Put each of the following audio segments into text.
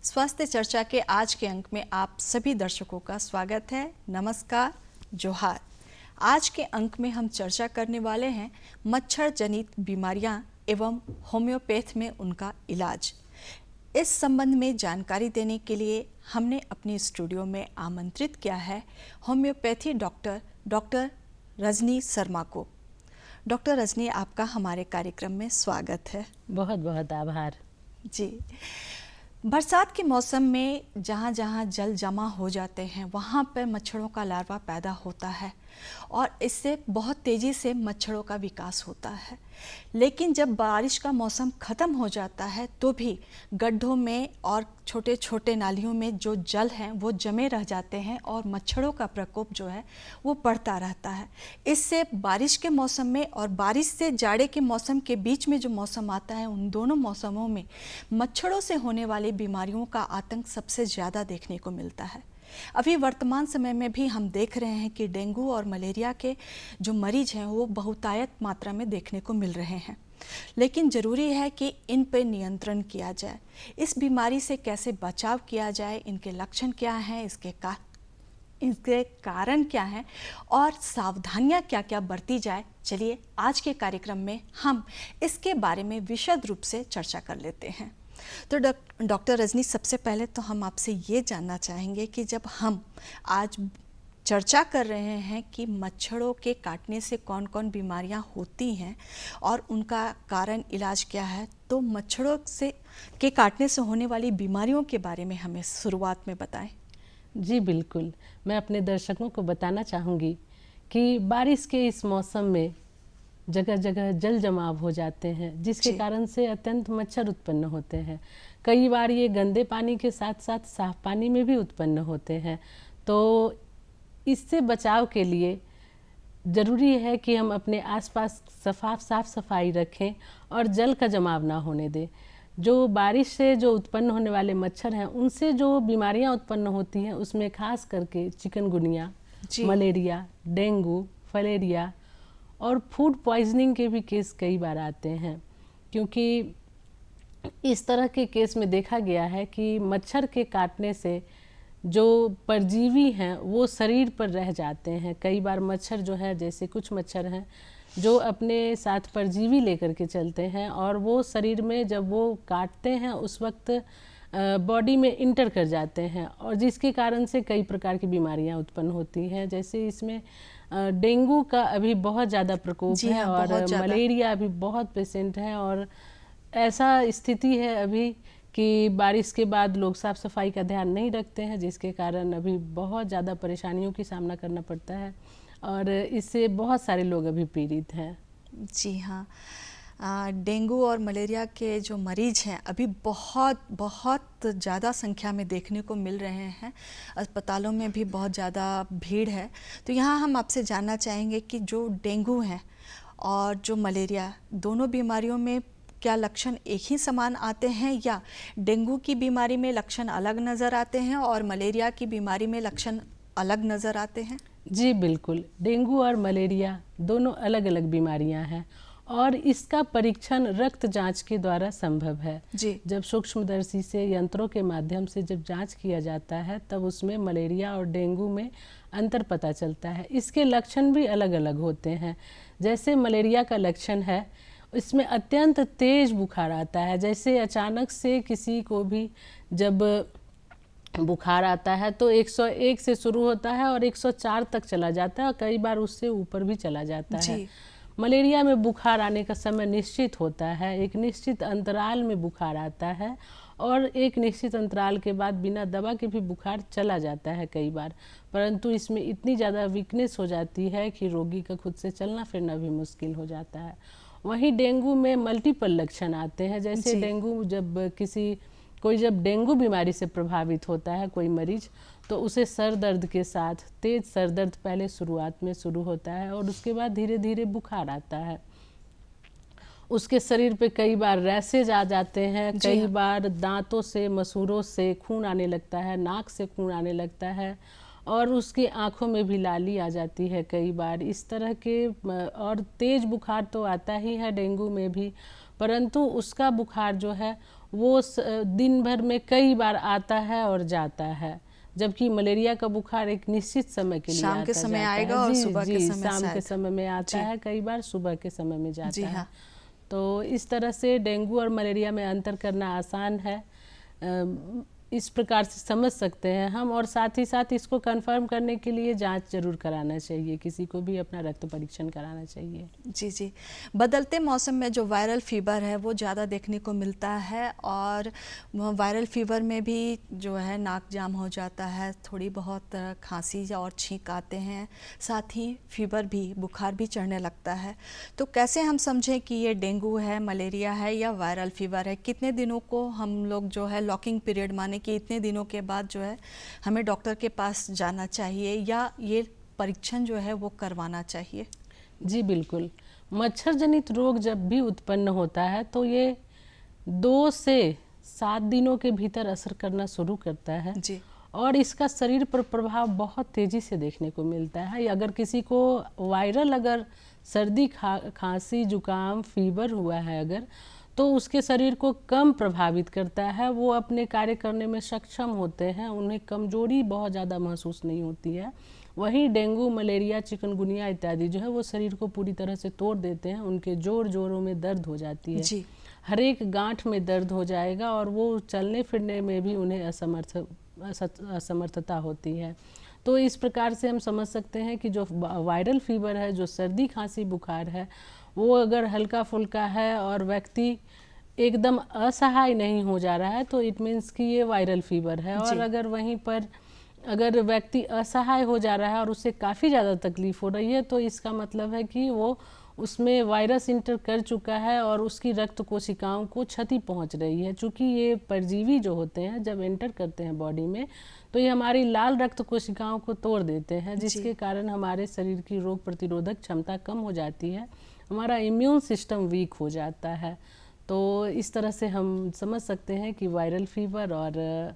स्वास्थ्य चर्चा के आज के अंक में आप सभी दर्शकों का स्वागत है। नमस्कार, जोहार। आज के अंक में हम चर्चा करने वाले हैं मच्छर जनित बीमारियां एवं होम्योपैथ में उनका इलाज। इस संबंध में जानकारी देने के लिए हमने अपने स्टूडियो में आमंत्रित किया है होम्योपैथी डॉक्टर रजनी शर्मा को। डॉक्टर रजनी, आपका हमारे कार्यक्रम में स्वागत है। बहुत बहुत आभार जी। बरसात के मौसम में जहाँ जहाँ जल जमा हो जाते हैं वहाँ पर मच्छरों का लार्वा पैदा होता है और इससे बहुत तेज़ी से मच्छरों का विकास होता है। लेकिन जब बारिश का मौसम ख़त्म हो जाता है तो भी गड्ढों में और छोटे छोटे नालियों में जो जल हैं वो जमे रह जाते हैं और मच्छरों का प्रकोप जो है वो बढ़ता रहता है। इससे बारिश के मौसम में और बारिश से जाड़े के मौसम के बीच में जो मौसम आता है, उन दोनों मौसमों में मच्छरों से होने वाली बीमारियों का आतंक सबसे ज़्यादा देखने को मिलता है। अभी वर्तमान समय में भी हम देख रहे हैं कि डेंगू और मलेरिया के जो मरीज हैं वो बहुतायत मात्रा में देखने को मिल रहे हैं। लेकिन ज़रूरी है कि इन पर नियंत्रण किया जाए। इस बीमारी से कैसे बचाव किया जाए, इनके लक्षण क्या हैं, इसके कारण क्या हैं और सावधानियां क्या क्या बरती जाए, चलिए आज के कार्यक्रम में हम इसके बारे में विशद रूप से चर्चा कर लेते हैं। तो डॉक्टर रजनी, सबसे पहले तो हम आपसे ये जानना चाहेंगे कि जब हम आज चर्चा कर रहे हैं कि मच्छरों के काटने से कौन कौन बीमारियां होती हैं और उनका कारण इलाज क्या है, तो मच्छरों के काटने से होने वाली बीमारियों के बारे में हमें शुरुआत में बताएं। जी बिल्कुल, मैं अपने दर्शकों को बताना चाहूँगी कि बारिश के इस मौसम में जगह जगह जल जमाव हो जाते हैं, जिसके कारण से अत्यंत मच्छर उत्पन्न होते हैं। कई बार ये गंदे पानी के साथ साथ साफ पानी में भी उत्पन्न होते हैं। तो इससे बचाव के लिए ज़रूरी है कि हम अपने आसपास साफ सफाई रखें और जल का जमाव ना होने दें। जो बारिश से जो उत्पन्न होने वाले मच्छर हैं, उनसे जो बीमारियां उत्पन्न होती हैं उसमें खास करके चिकनगुनिया, मलेरिया, डेंगू, फलेरिया और फूड पॉइजनिंग के भी केस कई बार आते हैं। क्योंकि इस तरह के केस में देखा गया है कि मच्छर के काटने से जो परजीवी हैं वो शरीर पर रह जाते हैं। कई बार मच्छर जो है, जैसे कुछ मच्छर हैं जो अपने साथ परजीवी लेकर के चलते हैं और वो शरीर में जब वो काटते हैं उस वक्त बॉडी में इंटर कर जाते हैं और जिसके कारण से कई प्रकार की बीमारियां उत्पन्न होती हैं। जैसे इसमें डेंगू का अभी बहुत ज़्यादा प्रकोप है और मलेरिया अभी बहुत पेशेंट हैं और ऐसा स्थिति है अभी कि बारिश के बाद लोग साफ़ सफाई का ध्यान नहीं रखते हैं, जिसके कारण अभी बहुत ज़्यादा परेशानियों की सामना करना पड़ता है और इससे बहुत सारे लोग अभी पीड़ित हैं। जी हाँ, डेंगू और मलेरिया के जो मरीज हैं अभी बहुत ज़्यादा संख्या में देखने को मिल रहे हैं। अस्पतालों में भी बहुत ज़्यादा भीड़ है। तो यहाँ हम आपसे जानना चाहेंगे कि जो डेंगू है और जो मलेरिया, दोनों बीमारियों में क्या लक्षण एक ही समान आते हैं या डेंगू की बीमारी में लक्षण अलग नज़र आते हैं और मलेरिया की बीमारी में लक्षण अलग नज़र आते हैं? जी बिल्कुल, डेंगू और मलेरिया दोनों अलग अलग बीमारियां हैं और इसका परीक्षण रक्त जांच के द्वारा संभव है। जी। जब सूक्ष्मदर्शी से यंत्रों के माध्यम से जब जांच किया जाता है तब उसमें मलेरिया और डेंगू में अंतर पता चलता है। इसके लक्षण भी अलग अलग होते हैं। जैसे मलेरिया का लक्षण है, इसमें अत्यंत तेज बुखार आता है। जैसे अचानक से किसी को भी जब बुखार आता है तो 101 से शुरू होता है और 104 तक चला जाता है और कई बार उससे ऊपर भी चला जाता है। मलेरिया में बुखार आने का समय निश्चित होता है, एक निश्चित अंतराल में बुखार आता है और एक निश्चित अंतराल के बाद बिना दवा के भी बुखार चला जाता है कई बार। परंतु इसमें इतनी ज़्यादा वीकनेस हो जाती है कि रोगी का खुद से चलना फिरना भी मुश्किल हो जाता है। वहीं डेंगू में मल्टीपल लक्षण आते हैं। जैसे डेंगू कोई जब डेंगू बीमारी से प्रभावित होता है कोई मरीज, तो उसे सर दर्द के साथ, तेज सर दर्द पहले शुरुआत में शुरू होता है और उसके बाद धीरे धीरे बुखार आता है। उसके शरीर पे कई बार रैशेज आ जाते हैं, कई बार दांतों से, मसूड़ों से खून आने लगता है, नाक से खून आने लगता है और उसकी आंखों में भी लाली आ जाती है कई बार। इस तरह के और तेज बुखार तो आता ही है डेंगू में भी, परंतु उसका बुखार जो है वो दिन भर में कई बार आता है और जाता है, जबकि मलेरिया का बुखार एक निश्चित समय के लिए शाम के आता समय जाता आएगा है। और जी सुबह के जी, समय शाम के शायद। समय में आता जी। है, कई बार सुबह के समय में जी जाता है। हाँ। तो इस तरह से डेंगू और मलेरिया में अंतर करना आसान है, इस प्रकार से समझ सकते हैं हम। और साथ ही साथ इसको कंफर्म करने के लिए जांच जरूर कराना चाहिए, किसी को भी अपना रक्त परीक्षण कराना चाहिए। जी जी। बदलते मौसम में जो वायरल फीवर है वो ज़्यादा देखने को मिलता है, और वायरल फीवर में भी जो है नाक जाम हो जाता है, थोड़ी बहुत खांसी और छींक आते हैं, साथ ही फीवर भी, बुखार भी चढ़ने लगता है। तो कैसे हम समझें कि ये डेंगू है, मलेरिया है या वायरल फीवर है? कितने दिनों को हम लोग जो है लॉकिंग पीरियड माने कि इतने दिनों के बाद जो है हमें डॉक्टर के पास जाना चाहिए, या ये परीक्षण जो है वो करवाना चाहिए? जी बिल्कुल। मच्छर जनित रोग जब भी उत्पन्न होता है तो ये 2 से 7 दिनों के भीतर असर करना शुरू करता है जी। और इसका शरीर पर प्रभाव बहुत तेजी से देखने को मिलता है। अगर किसी को वायरल अगर सर्दी, खांसी, जुकाम, फीवर हुआ है अगर, तो उसके शरीर को कम प्रभावित करता है, वो अपने कार्य करने में सक्षम होते हैं, उन्हें कमजोरी बहुत ज़्यादा महसूस नहीं होती है। वहीं डेंगू, मलेरिया, चिकनगुनिया इत्यादि जो है वो शरीर को पूरी तरह से तोड़ देते हैं, उनके जोड़ों में दर्द हो जाती है। जी। हर एक गांठ में दर्द हो जाएगा और वो चलने फिरने में भी उन्हें असमर्थता होती है। तो इस प्रकार से हम समझ सकते हैं कि जो वायरल फीवर है, जो सर्दी, खांसी, बुखार है, वो अगर हल्का फुल्का है और व्यक्ति एकदम असहाय नहीं हो जा रहा है तो इट मीन्स कि ये वायरल फीवर है। और अगर वहीं पर अगर व्यक्ति असहाय हो जा रहा है और उससे काफ़ी ज़्यादा तकलीफ हो रही है तो इसका मतलब है कि वो उसमें वायरस इंटर कर चुका है और उसकी रक्त कोशिकाओं को क्षति पहुंच रही है। चूँकि ये परजीवी जो होते हैं जब एंटर करते हैं बॉडी में तो ये हमारी लाल रक्त कोशिकाओं को तोड़ देते हैं, जिसके कारण हमारे शरीर की रोग प्रतिरोधक क्षमता कम हो जाती है, हमारा इम्यून सिस्टम वीक हो जाता है। तो इस तरह से हम समझ सकते हैं कि वायरल फीवर और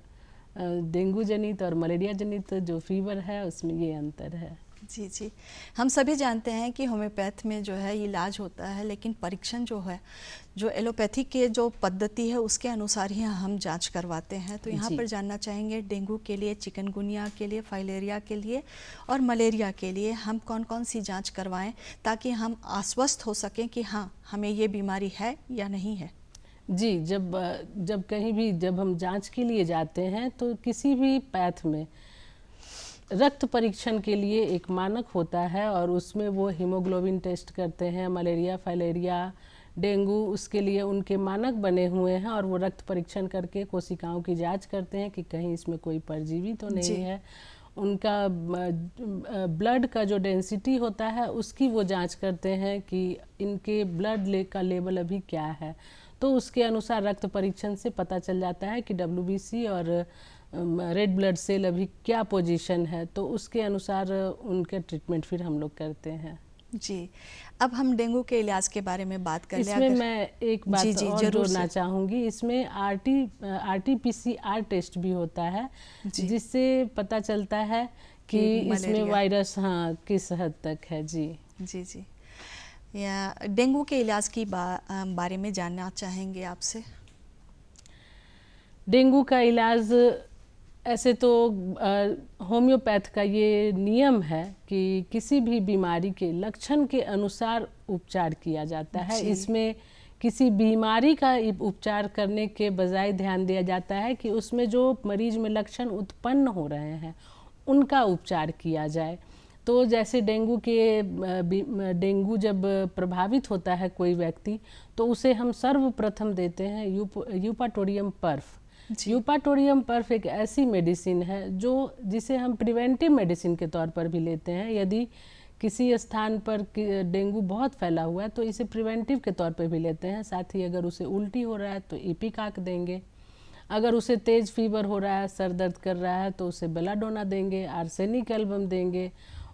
डेंगू जनित और मलेरिया जनित जो फीवर है उसमें ये अंतर है। जी जी। हम सभी जानते हैं कि होम्योपैथ में जो है इलाज होता है, लेकिन परीक्षण जो है, जो एलोपैथी के जो पद्धति है उसके अनुसार ही हम जांच करवाते हैं। तो यहाँ पर जानना चाहेंगे डेंगू के लिए, चिकनगुनिया के लिए, फाइलेरिया के लिए और मलेरिया के लिए हम कौन कौन सी जांच करवाएं ताकि हम आश्वस्त हो सकें कि हाँ हमें ये बीमारी है या नहीं है? जी, जब कहीं भी जब हम जांच के लिए जाते हैं तो किसी भी पैथ में रक्त परीक्षण के लिए एक मानक होता है और उसमें वो हीमोग्लोबिन टेस्ट करते हैं। मलेरिया, फाइलेरिया, डेंगू, उसके लिए उनके मानक बने हुए हैं और वो रक्त परीक्षण करके कोशिकाओं की जांच करते हैं कि कहीं इसमें कोई परजीवी तो नहीं है। उनका ब्लड का जो डेंसिटी होता है उसकी वो जांच करते हैं कि इनके ब्लड का लेवल अभी क्या है। तो उसके अनुसार रक्त परीक्षण से पता चल जाता है कि WBC और रेड ब्लड सेल अभी क्या पोजीशन है, तो उसके अनुसार उनके ट्रीटमेंट फिर हम लोग करते हैं। जी। अब हम डेंगू के इलाज के बारे में बात कर लें। इसमें मैं एक बात और जोड़ना चाहूँगी, इसमें RT-PCR टेस्ट भी होता है जिससे पता चलता है कि इसमें वायरस किस हद तक है। जी जी जी। या डेंगू के इलाज की बारे में जानना चाहेंगे आपसे। डेंगू का इलाज ऐसे तो होम्योपैथ का ये नियम है कि किसी भी बीमारी के लक्षण के अनुसार उपचार किया जाता है। इसमें किसी बीमारी का उपचार करने के बजाय ध्यान दिया जाता है कि उसमें जो मरीज में लक्षण उत्पन्न हो रहे हैं उनका उपचार किया जाए। तो जैसे डेंगू जब प्रभावित होता है कोई व्यक्ति तो उसे हम सर्वप्रथम देते हैं यूपाटोरियम पर्फ। यूपाटोरियम पर्फ एक ऐसी मेडिसिन है जिसे हम प्रिवेंटिव मेडिसिन के तौर पर भी लेते हैं। यदि किसी स्थान पर डेंगू बहुत फैला हुआ है तो इसे प्रिवेंटिव के तौर पर भी लेते हैं। साथ ही अगर उसे उल्टी हो रहा है तो इपिकाक देंगे, अगर उसे तेज फीवर हो रहा है, सर दर्द कर रहा है तो उसे बेलाडोना देंगे, आर्सेनिक एल्बम देंगे।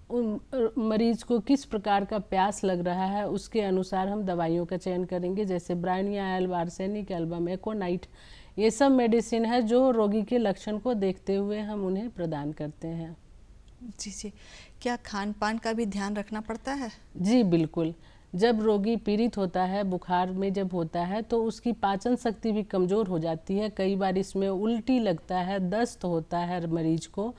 उन मरीज को किस प्रकार का प्यास लग रहा है उसके अनुसार हम दवाइयों का चयन करेंगे, जैसे ब्रायनिया एल्ब, आर्सेनिक एल्बम, एकोनाइट, ये सब मेडिसिन है जो रोगी के लक्षण को देखते हुए हम उन्हें प्रदान करते हैं। जी जी। क्या खान पान का भी ध्यान रखना पड़ता है? जी बिल्कुल। जब रोगी पीड़ित होता है, बुखार में जब होता है, तो उसकी पाचन शक्ति भी कमज़ोर हो जाती है। कई बार इसमें उल्टी लगता है, दस्त होता है मरीज को,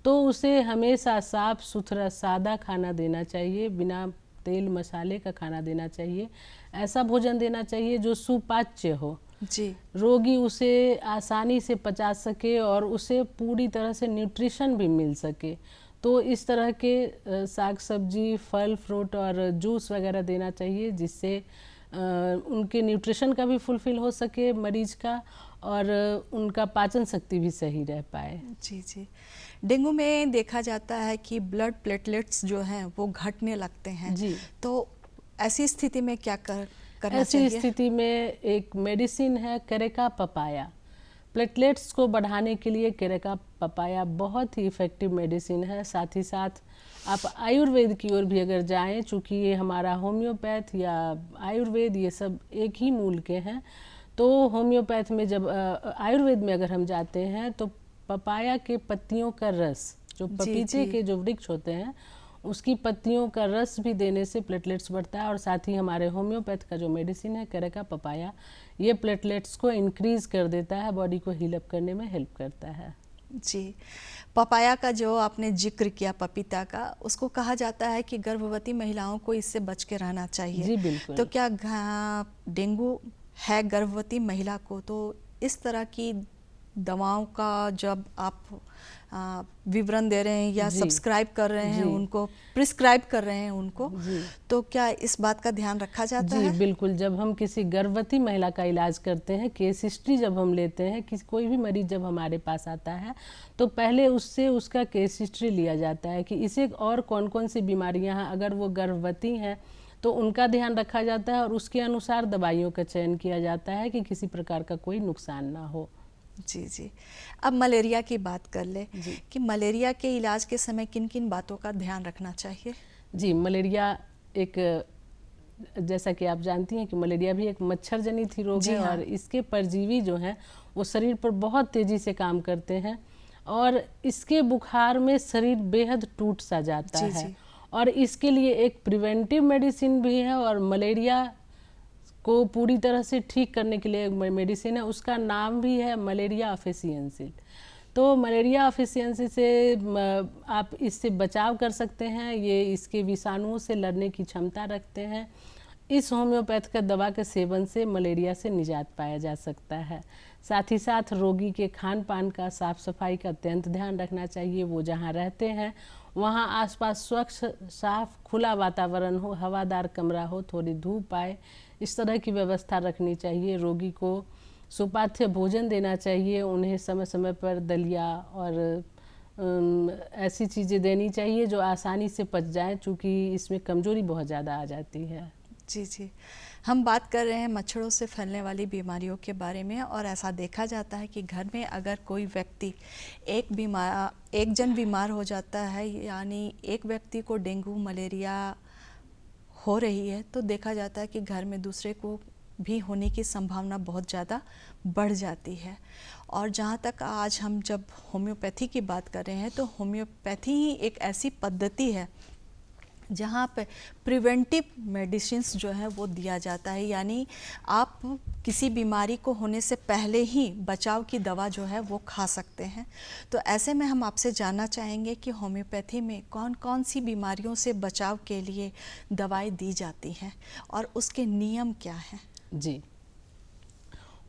तो उसे हमेशा साफ सुथरा सादा खाना देना चाहिए, बिना तेल मसाले का खाना देना चाहिए। ऐसा भोजन देना चाहिए जो सुपाच्य हो, जी, रोगी उसे आसानी से पचा सके और उसे पूरी तरह से न्यूट्रिशन भी मिल सके। तो इस तरह के साग सब्जी, फल फ्रूट और जूस वगैरह देना चाहिए, जिससे उनके न्यूट्रिशन का भी फुलफिल हो सके मरीज का, और उनका पाचन शक्ति भी सही रह पाए। जी, जी। डेंगू में देखा जाता है कि ब्लड प्लेटलेट्स जो हैं वो घटने लगते हैं। जी, तो ऐसी स्थिति में क्या करना ऐसी चाहिए? स्थिति में एक मेडिसिन है करेका पपाया। प्लेटलेट्स को बढ़ाने के लिए करेका पपाया बहुत ही इफ़ेक्टिव मेडिसिन है। साथ ही साथ आप आयुर्वेद की ओर भी अगर जाएं, चूँकि ये हमारा होम्योपैथ या आयुर्वेद ये सब एक ही मूल के हैं, तो होम्योपैथ में जब आयुर्वेद में अगर हम जाते हैं तो पपाया के पत्तियों का रस, जो जी, पपीते जी। के जो वृक्ष होते हैं उसकी पत्तियों का रस भी देने से प्लेटलेट्स बढ़ता है। और साथ ही हमारे होम्योपैथ का जो मेडिसिन है करेका पपाया, ये प्लेटलेट्स को इंक्रीज कर देता है, बॉडी को हील अप करने में हेल्प करता है। जी, पपाया का जो आपने जिक्र किया पपीता का, उसको कहा जाता है कि गर्भवती महिलाओं को इससे बच के रहना चाहिए। जी बिल्कुल। तो क्या डेंगू है गर्भवती महिला को, तो इस तरह की दवाओं का जब आप विवरण दे रहे हैं या जी, सब्सक्राइब कर रहे हैं जी, उनको, प्रिस्क्राइब कर रहे हैं उनको, जी, तो क्या इस बात का ध्यान रखा जाता जी है? बिल्कुल। जब हम किसी गर्भवती महिला का इलाज करते हैं, केस हिस्ट्री जब हम लेते हैं, किसी कोई भी मरीज जब हमारे पास आता है, तो पहले उससे उसका केस हिस्ट्री लिया जाता है कि इसे और कौन कौन सी बीमारियां हैं। अगर वो गर्भवती हैं तो उनका ध्यान रखा जाता है और उसके अनुसार दवाइयों का चयन किया जाता है कि किसी प्रकार का कोई नुकसान ना हो। जी, जी। अब मलेरिया की बात कर ले जी, कि मलेरिया के इलाज के समय किन किन बातों का ध्यान रखना चाहिए? जी मलेरिया एक, जैसा कि आप जानती हैं कि मलेरिया भी एक मच्छर जनित ही रोग जी है, हाँ। और इसके परजीवी जो हैं वो शरीर पर बहुत तेज़ी से काम करते हैं, और इसके बुखार में शरीर बेहद टूट सा जाता जी, है। जी। और इसके लिए एक प्रिवेंटिव मेडिसिन भी है, और मलेरिया को पूरी तरह से ठीक करने के लिए एक मेडिसिन है, उसका नाम भी है मलेरिया एफिशिएंसी। तो मलेरिया एफिशिएंसी से आप इससे बचाव कर सकते हैं, ये इसके विषाणुओं से लड़ने की क्षमता रखते हैं। इस होम्योपैथ का दवा के सेवन से मलेरिया से निजात पाया जा सकता है। साथ ही साथ रोगी के खान पान का, साफ सफाई का अत्यंत ध्यान रखना चाहिए। वो जहाँ रहते हैं वहाँ आसपास स्वच्छ, साफ, खुला वातावरण हो, हवादार कमरा हो, थोड़ी धूप आए, इस तरह की व्यवस्था रखनी चाहिए। रोगी को सुपाथ्य भोजन देना चाहिए, उन्हें समय समय पर दलिया और ऐसी चीज़ें देनी चाहिए जो आसानी से पच जाएं, चूँकि इसमें कमजोरी बहुत ज़्यादा आ जाती है। जी, जी। हम बात कर रहे हैं मच्छरों से फैलने वाली बीमारियों के बारे में, और ऐसा देखा जाता है कि घर में अगर कोई व्यक्ति एक जन बीमार हो जाता है, यानी एक व्यक्ति को डेंगू मलेरिया हो रही है, तो देखा जाता है कि घर में दूसरे को भी होने की संभावना बहुत ज़्यादा बढ़ जाती है। और जहाँ तक आज हम जब होम्योपैथी की बात कर रहे हैं, तो होम्योपैथी ही एक ऐसी पद्धति है जहाँ पे प्रिवेंटिव मेडिसिन्स जो है वो दिया जाता है, यानी आप किसी बीमारी को होने से पहले ही बचाव की दवा जो है वो खा सकते हैं। तो ऐसे में हम आपसे जानना चाहेंगे कि होम्योपैथी में कौन कौन सी बीमारियों से बचाव के लिए दवाई दी जाती हैं और उसके नियम क्या हैं? जी,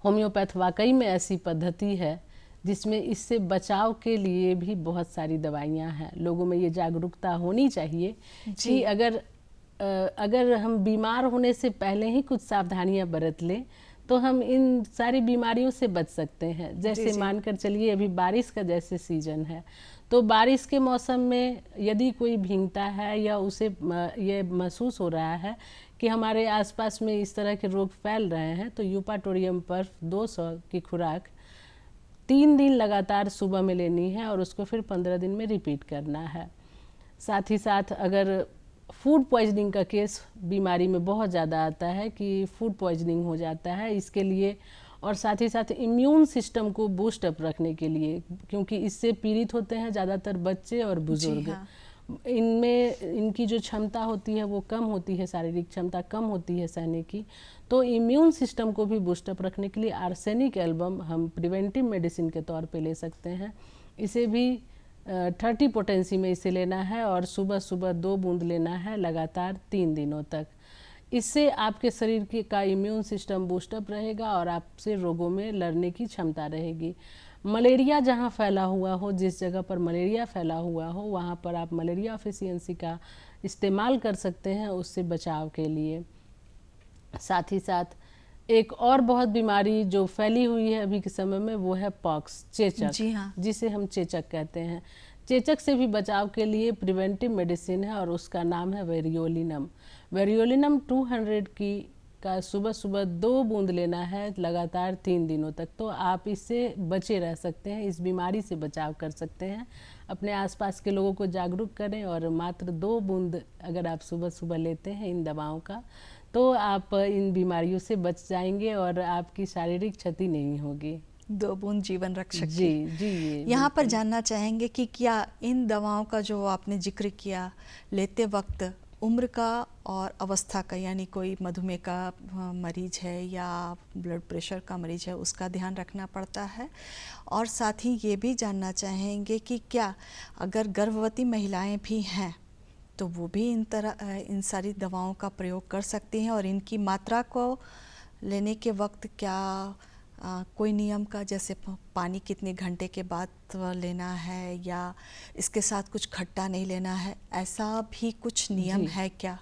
होम्योपैथ वाकई में ऐसी पद्धति है जिसमें इससे बचाव के लिए भी बहुत सारी दवाइयाँ हैं। लोगों में ये जागरूकता होनी चाहिए कि अगर हम बीमार होने से पहले ही कुछ सावधानियां बरत लें तो हम इन सारी बीमारियों से बच सकते हैं। जैसे मानकर चलिए अभी बारिश का जैसे सीजन है, तो बारिश के मौसम में यदि कोई भीगता है या उसे ये महसूस हो रहा है कि हमारे आसपास में इस तरह के रोग फैल रहे हैं, तो यूपाटोरियम पर्फ 200 की खुराक 3 दिन लगातार सुबह में लेनी है और उसको फिर 15 दिन में रिपीट करना है। साथ ही साथ अगर फूड पॉइजनिंग का केस बीमारी में बहुत ज़्यादा आता है कि फूड पॉइजनिंग हो जाता है, इसके लिए और साथ ही साथ इम्यून सिस्टम को बूस्ट अप रखने के लिए, क्योंकि इससे पीड़ित होते हैं ज़्यादातर बच्चे और बुजुर्ग। इनमें इनकी जो क्षमता होती है वो कम होती है, शारीरिक क्षमता कम होती है सहने की। तो इम्यून सिस्टम को भी बूस्टअप रखने के लिए आर्सेनिक एल्बम हम प्रिवेंटिव मेडिसिन के तौर पे ले सकते हैं। इसे भी 30 पोटेंसी में इसे लेना है और सुबह सुबह 2 बूंद लेना है लगातार 3 दिनों तक। इससे आपके शरीर की का इम्यून सिस्टम बूस्टअप रहेगा और आपसे रोगों में लड़ने की क्षमता रहेगी। मलेरिया जहाँ फैला हुआ हो, जिस जगह पर मलेरिया फैला हुआ हो, वहाँ पर आप मलेरिया एफिशिएंसी का इस्तेमाल कर सकते हैं उससे बचाव के लिए। साथ ही साथ एक और बहुत बीमारी जो फैली हुई है अभी के समय में वो है पॉक्स, चेचक। जी हाँ। जिसे हम चेचक कहते हैं। चेचक से भी बचाव के लिए प्रिवेंटिव मेडिसिन है और उसका नाम है वेरियोलिनम। वेरियोलिनम 200 की का सुबह सुबह 2 बूंद लेना है लगातार 3 दिनों तक। तो आप इससे बचे रह सकते हैं, इस बीमारी से बचाव कर सकते हैं। अपने आसपास के लोगों को जागरूक करें और मात्र 2 बूंद अगर आप सुबह सुबह लेते हैं इन दवाओं का तो आप इन बीमारियों से बच जाएंगे और आपकी शारीरिक क्षति नहीं होगी। 2 बूंद जीवन रक्षक जी की। जी, ये यहाँ पर बिल्कुल। जानना चाहेंगे कि क्या इन दवाओं का जो आपने जिक्र किया लेते वक्त उम्र का और अवस्था का, यानी कोई मधुमेह का मरीज है या ब्लड प्रेशर का मरीज है, उसका ध्यान रखना पड़ता है? और साथ ही ये भी जानना चाहेंगे कि क्या अगर गर्भवती महिलाएं भी हैं तो वो भी इन सारी दवाओं का प्रयोग कर सकती हैं, और इनकी मात्रा को लेने के वक्त क्या कोई नियम का, जैसे पानी कितने घंटे के बाद लेना है या इसके साथ कुछ खट्टा नहीं लेना है, ऐसा भी कुछ नियम जी है क्या?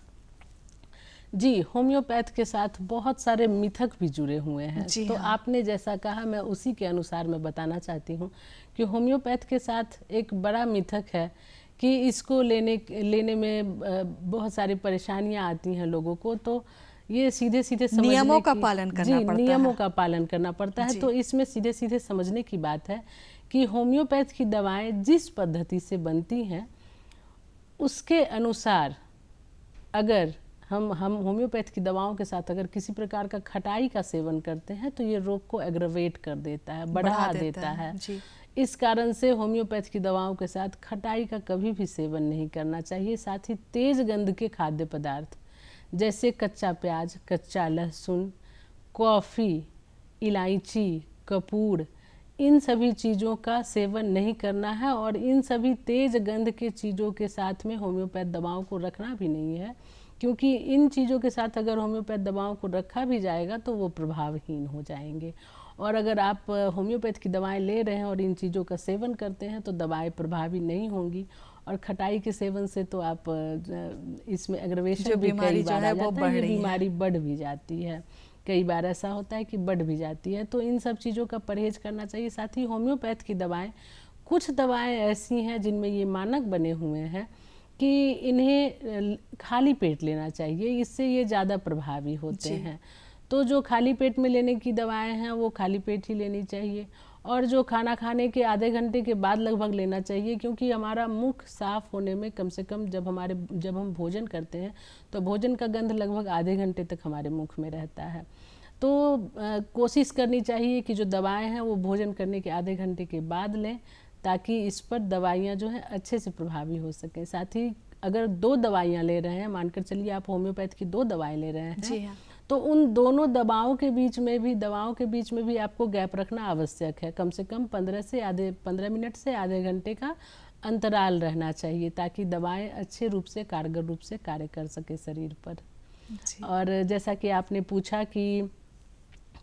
जी, होम्योपैथ के साथ बहुत सारे मिथक भी जुड़े हुए हैं। जी तो हाँ। आपने जैसा कहा मैं उसी के अनुसार मैं बताना चाहती हूँ कि होम्योपैथ के साथ एक बड़ा मिथक है कि इसको लेने में बहुत सारी परेशानियाँ आती हैं लोगों को। तो ये सीधे सीधे समझने नियमों का की पालन करना जी, पड़ता नियमों है। का पालन करना पड़ता है। जी। तो इसमें सीधे सीधे समझने की बात है कि होम्योपैथ की दवाएं जिस पद्धति से बनती हैं उसके अनुसार अगर हम होम्योपैथ की दवाओं के साथ अगर किसी प्रकार का खटाई का सेवन करते हैं तो ये रोग को एग्रवेट कर देता है, बढ़ा देता है। जी। इस कारण से होम्योपैथ की दवाओं के साथ खटाई का कभी भी सेवन नहीं करना चाहिए। साथ ही तेज गंध के खाद्य पदार्थ जैसे कच्चा प्याज, कच्चा लहसुन, कॉफ़ी, इलायची, कपूर, इन सभी चीज़ों का सेवन नहीं करना है और इन सभी तेज गंध के चीज़ों के साथ में होम्योपैथ दवाओं को रखना भी नहीं है, क्योंकि इन चीज़ों के साथ अगर होम्योपैथ दवाओं को रखा भी जाएगा तो वो प्रभावहीन हो जाएंगे। और अगर आप होम्योपैथ की दवाएं ले रहे हैं और इन चीज़ों का सेवन करते हैं तो दवाएं प्रभावी नहीं होंगी और खटाई के सेवन से तो आप इसमें एग्रवेशन भी कई बार आ जाता है, ये बीमारी बढ़ भी जाती है। कई बार ऐसा होता है कि बढ़ भी जाती है। तो इन सब चीज़ों का परहेज करना चाहिए। साथ ही होम्योपैथ की दवाएं, कुछ दवाएं ऐसी हैं जिनमें ये मानक बने हुए हैं कि इन्हें खाली पेट लेना चाहिए, इससे ये ज़्यादा प्रभावी होते हैं। तो जो खाली पेट में लेने की दवाएं हैं वो खाली पेट ही लेनी चाहिए और जो खाना खाने के आधे घंटे के बाद लगभग लेना चाहिए, क्योंकि हमारा मुख साफ होने में कम से कम जब हम भोजन करते हैं तो भोजन का गंध लगभग आधे घंटे तक हमारे मुख में रहता है। तो कोशिश करनी चाहिए कि जो दवाएं हैं वो भोजन करने के आधे घंटे के बाद लें ताकि इस पर दवाइयाँ जो हैं अच्छे से प्रभावी हो सकें। साथ ही अगर 2 दवाइयाँ ले रहे हैं, मानकर चलिए आप होम्योपैथ की 2 दवाएं ले रहे हैं, जी हाँ। तो उन दोनों दवाओं के बीच में भी आपको गैप रखना आवश्यक है। कम से कम 15 मिनट से आधे घंटे का अंतराल रहना चाहिए ताकि दवाएं अच्छे रूप से कारगर रूप से कार्य कर सके शरीर पर। और जैसा कि आपने पूछा कि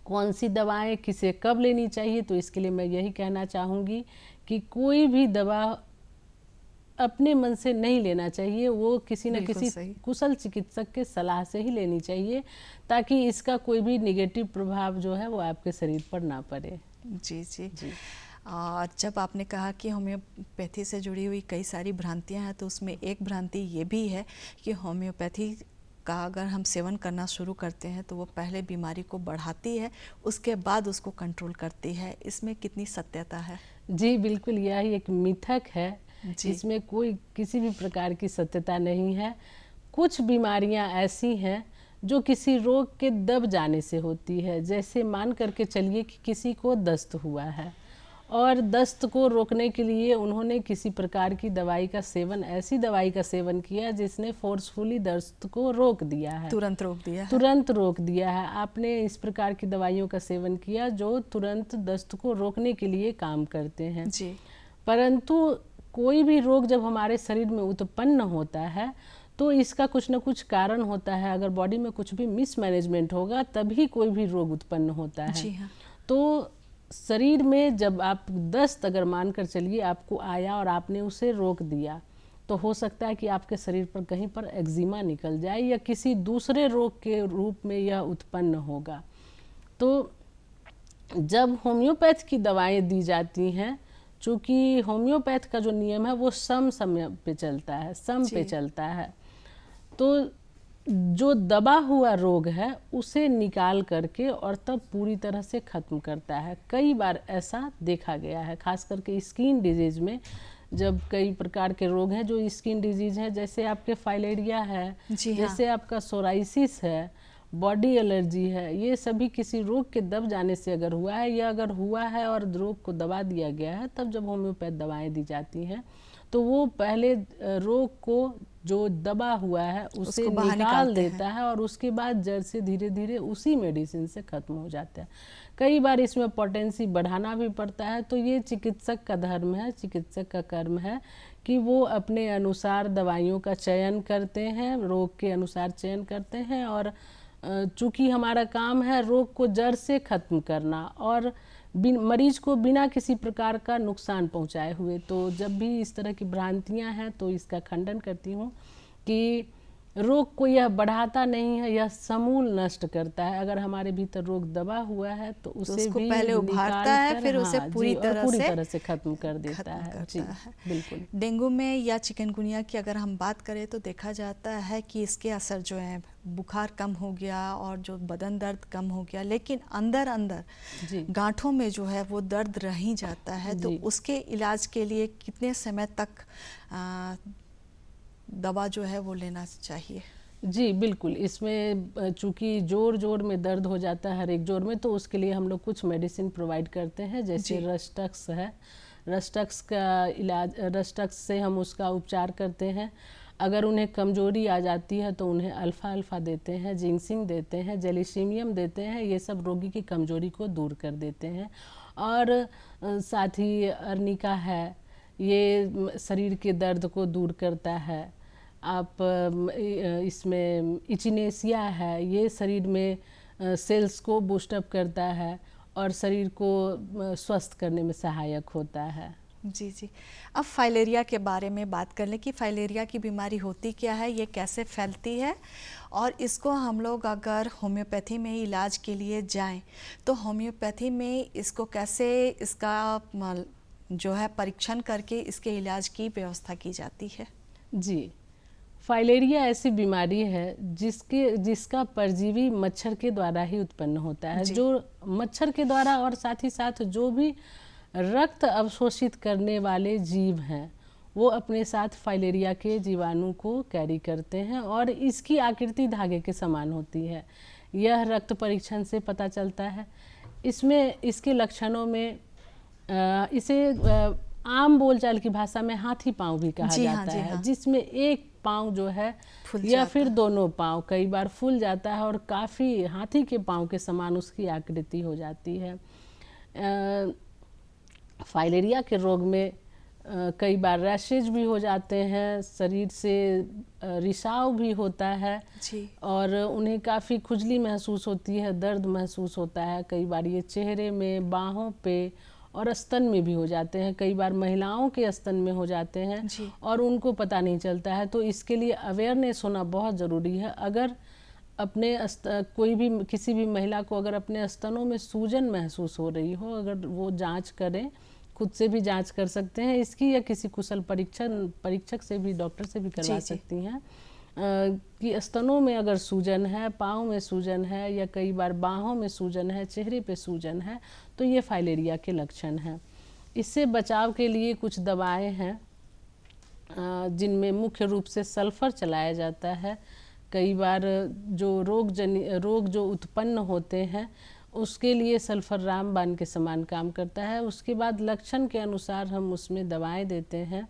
कौन सी दवाएं किसे कब लेनी चाहिए, तो इसके लिए मैं यही कहना चाहूँगी कि कोई भी दवा अपने मन से नहीं लेना चाहिए, वो किसी न किसी कुशल चिकित्सक के सलाह से ही लेनी चाहिए ताकि इसका कोई भी निगेटिव प्रभाव जो है वो आपके शरीर पर ना पड़े। जी जी जी। और जब आपने कहा कि होम्योपैथी से जुड़ी हुई कई सारी भ्रांतियां हैं, तो उसमें एक भ्रांति ये भी है कि होम्योपैथी का अगर हम सेवन करना शुरू करते हैं तो वो पहले बीमारी को बढ़ाती है, उसके बाद उसको कंट्रोल करती है। इसमें कितनी सत्यता है? जी बिल्कुल, यह एक मिथक है, इसमें कोई किसी भी प्रकार की सत्यता नहीं है। कुछ बीमारियां ऐसी हैं जो किसी रोग के दब जाने से होती है। जैसे मान करके चलिए कि किसी को दस्त हुआ है और दस्त को रोकने के लिए उन्होंने किसी प्रकार की दवाई का सेवन, ऐसी दवाई का सेवन किया जिसने फोर्सफुली दस्त को रोक दिया है, तुरंत रोक दिया है। तुरंत रोक दिया है। आपने इस प्रकार की दवाइयों का सेवन किया जो तुरंत दस्त को रोकने के लिए काम करते हैं जी। परंतु कोई भी रोग जब हमारे शरीर में उत्पन्न होता है तो इसका कुछ न कुछ कारण होता है। अगर बॉडी में कुछ भी मिसमैनेजमेंट होगा तभी कोई भी रोग उत्पन्न होता है। जी हाँ। तो शरीर में जब आप दस्त अगर मानकर चलिए आपको आया और आपने उसे रोक दिया तो हो सकता है कि आपके शरीर पर कहीं पर एक्जिमा निकल जाए या किसी दूसरे रोग के रूप में यह उत्पन्न होगा। तो जब होम्योपैथ की दवाएं दी जाती हैं, चूँकि होम्योपैथ का जो नियम है वो सम समय पे चलता है, सम पे चलता है, तो जो दबा हुआ रोग है उसे निकाल करके और तब पूरी तरह से ख़त्म करता है। कई बार ऐसा देखा गया है, खास करके स्किन डिजीज़ में, जब कई प्रकार के रोग हैं जो स्किन डिजीज़ हैं, जैसे आपके फाइलेरिया है, जी हाँ। जैसे आपका सोराइसिस है, बॉडी एलर्जी है, ये सभी किसी रोग के दब जाने से अगर हुआ है या अगर हुआ है और रोग को दबा दिया गया है, तब जब होम्योपैथ दवाएं दी जाती हैं तो वो पहले रोग को जो दबा हुआ है उसे निकाल देता है और उसके बाद जड़ से धीरे धीरे उसी मेडिसिन से ख़त्म हो जाता है। कई बार इसमें पोटेंसी बढ़ाना भी पड़ता है। तो ये चिकित्सक का धर्म है, चिकित्सक का कर्म है कि वो अपने अनुसार दवाइयों का चयन करते हैं, रोग के अनुसार चयन करते हैं। और चूँकि हमारा काम है रोग को जड़ से ख़त्म करना और मरीज को बिना किसी प्रकार का नुकसान पहुंचाए हुए। तो जब भी इस तरह की भ्रांतियां हैं तो इसका खंडन करती हूँ कि रोग को यह बढ़ाता नहीं है, यह समूल नष्ट करता है। अगर हमारे भीतर रोग दबा हुआ है तो उसे भी पहले उभारता है, फिर उसे पूरी तरह से खत्म कर देता है। जी बिल्कुल। डेंगू में या चिकनगुनिया की अगर हम बात करें तो देखा जाता है कि इसके असर जो है बुखार कम हो गया और जो बदन दर्द कम हो गया, लेकिन अंदर अंदर गांठों में जो है वो दर्द रह ही जाता है। तो उसके इलाज के लिए कितने समय तक दवा जो है वो लेना चाहिए? जी बिल्कुल। इसमें चूँकि जोर में दर्द हो जाता है हर एक जोड़ में, तो उसके लिए हम लोग कुछ मेडिसिन प्रोवाइड करते हैं, जैसे रस्टक्स है। रस्टक्स का इलाज, रस्टक्स से हम उसका उपचार करते हैं। अगर उन्हें कमजोरी आ जाती है तो उन्हें अल्फ़ा देते हैं, जिंक्सिंग देते हैं, जेलिसीमियम देते हैं। ये सब रोगी की कमजोरी को दूर कर देते हैं। और साथ ही अर्निका है, ये शरीर के दर्द को दूर करता है। आप इसमें इचिनेसिया है, ये शरीर में सेल्स को बूस्टअप करता है और शरीर को स्वस्थ करने में सहायक होता है। जी जी। अब फाइलेरिया के बारे में बात कर लें कि फाइलेरिया की बीमारी होती क्या है, ये कैसे फैलती है, और इसको हम लोग अगर होम्योपैथी में इलाज के लिए जाएं तो होम्योपैथी में इसको कैसे, इसका जो है परीक्षण करके इसके इलाज की व्यवस्था की जाती है? जी, फाइलेरिया ऐसी बीमारी है जिसका परजीवी मच्छर के द्वारा ही उत्पन्न होता है। जो मच्छर के द्वारा और साथ ही साथ जो भी रक्त अवशोषित करने वाले जीव हैं वो अपने साथ फाइलेरिया के जीवाणु को कैरी करते हैं और इसकी आकृति धागे के समान होती है। यह रक्त परीक्षण से पता चलता है। इसमें इसके लक्षणों में इसे आम बोलचाल की भाषा में हाथी पांव भी कहा जाता है, जिसमें एक पांव जो है या फिर दोनों पांव कई बार फूल जाता है और काफ़ी हाथी के पांव के समान उसकी आकृति हो जाती है। फाइलेरिया के रोग में कई बार रैशेज भी हो जाते हैं, शरीर से रिसाव भी होता है और उन्हें काफ़ी खुजली महसूस होती है, दर्द महसूस होता है। कई बार ये चेहरे में, बाहों पे और स्तन में भी हो जाते हैं। कई बार महिलाओं के स्तन में हो जाते हैं और उनको पता नहीं चलता है। तो इसके लिए अवेयरनेस होना बहुत ज़रूरी है। अगर अपने कोई भी किसी भी महिला को अगर अपने स्तनों में सूजन महसूस हो रही हो, अगर वो जांच करें, खुद से भी जांच कर सकते हैं इसकी, या किसी कुशल परीक्षक से भी, डॉक्टर से भी करवा सकती हैं कि स्तनों में अगर सूजन है, पाँव में सूजन है या कई बार बाहों में सूजन है, चेहरे पे सूजन है, तो ये फाइलेरिया के लक्षण हैं। इससे बचाव के लिए कुछ दवाएं हैं जिनमें मुख्य रूप से सल्फर चलाया जाता है। कई बार जो रोग जो उत्पन्न होते हैं उसके लिए सल्फर रामबाण के समान काम करता है। उसके बाद लक्षण के अनुसार हम उसमें दवाएं देते हैं,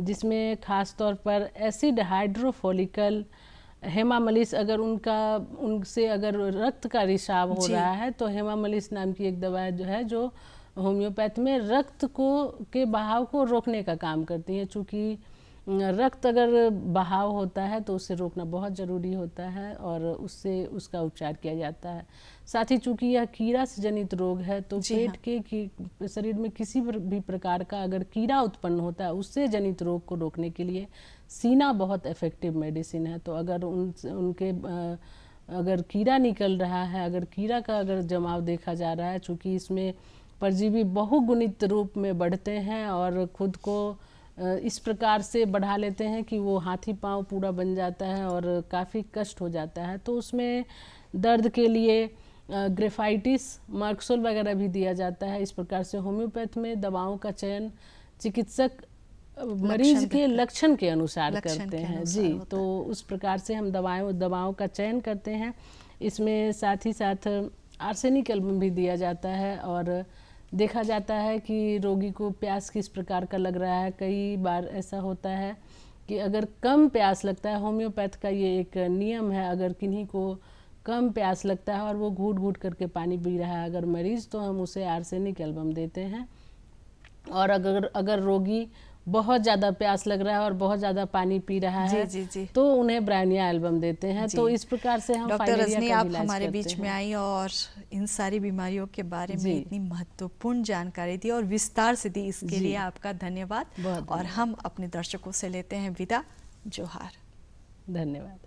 जिसमें खास तौर पर एसिड हाइड्रोफोलिकल, हेमामलिस, अगर उनसे अगर रक्त का रिसाव हो रहा है तो हेमामलिस नाम की एक दवा जो है, जो होम्योपैथ में रक्त के बहाव को रोकने का काम करती है। चूँकि रक्त अगर बहाव होता है तो उसे रोकना बहुत ज़रूरी होता है और उससे उसका उपचार किया जाता है। साथ ही चूँकि यह कीड़ा से जनित रोग है तो पेट के शरीर में किसी भी प्रकार का अगर कीड़ा उत्पन्न होता है, उससे जनित रोग को रोकने के लिए सीना बहुत इफेक्टिव मेडिसिन है। तो अगर उनके अगर कीड़ा निकल रहा है, अगर कीड़ा का अगर जमाव देखा जा रहा है, चूँकि इसमें परजीवी बहुगुणित रूप में बढ़ते हैं और खुद को इस प्रकार से बढ़ा लेते हैं कि वो हाथी पांव पूरा बन जाता है और काफ़ी कष्ट हो जाता है। तो उसमें दर्द के लिए ग्रेफाइटिस, मार्क्सोल वगैरह भी दिया जाता है। इस प्रकार से होम्योपैथ में दवाओं का चयन चिकित्सक मरीज के लक्षण के अनुसार करते हैं जी। तो उस प्रकार से हम दवाओं का चयन करते हैं। इसमें साथ ही साथ आर्सेनिक एल्बम भी दिया जाता है और देखा जाता है कि रोगी को प्यास किस प्रकार का लग रहा है। कई बार ऐसा होता है कि अगर कम प्यास लगता है, होम्योपैथ का ये एक नियम है, अगर किन्हीं को कम प्यास लगता है और वो घूट घूट करके पानी पी रहा है अगर मरीज़, तो हम उसे आर्सेनिक एल्बम देते हैं। और अगर रोगी बहुत ज़्यादा प्यास लग रहा है और बहुत ज़्यादा पानी पी रहा है तो उन्हें ब्रायनिया एल्बम देते हैं। तो इस प्रकार से हम डॉक्टर रजनी, आप हमारे बीच में आई और इन सारी बीमारियों के बारे में इतनी महत्वपूर्ण जानकारी दी और विस्तार से दी, इसके लिए आपका धन्यवाद। और हम अपने दर्शकों से लेते हैं विदा। जोहार। धन्यवाद।